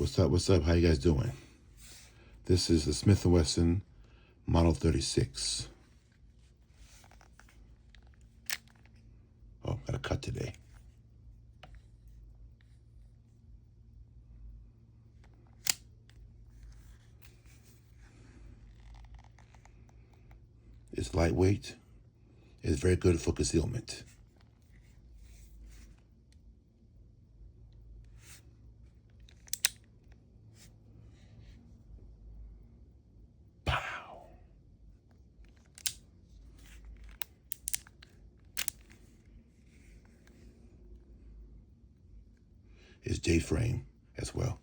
What's up? What's up? How you guys doing? This is the Smith & Wesson Model 36. Oh, got a cut today. It's lightweight. It's very good for concealment. Pow. It's J-frame as well.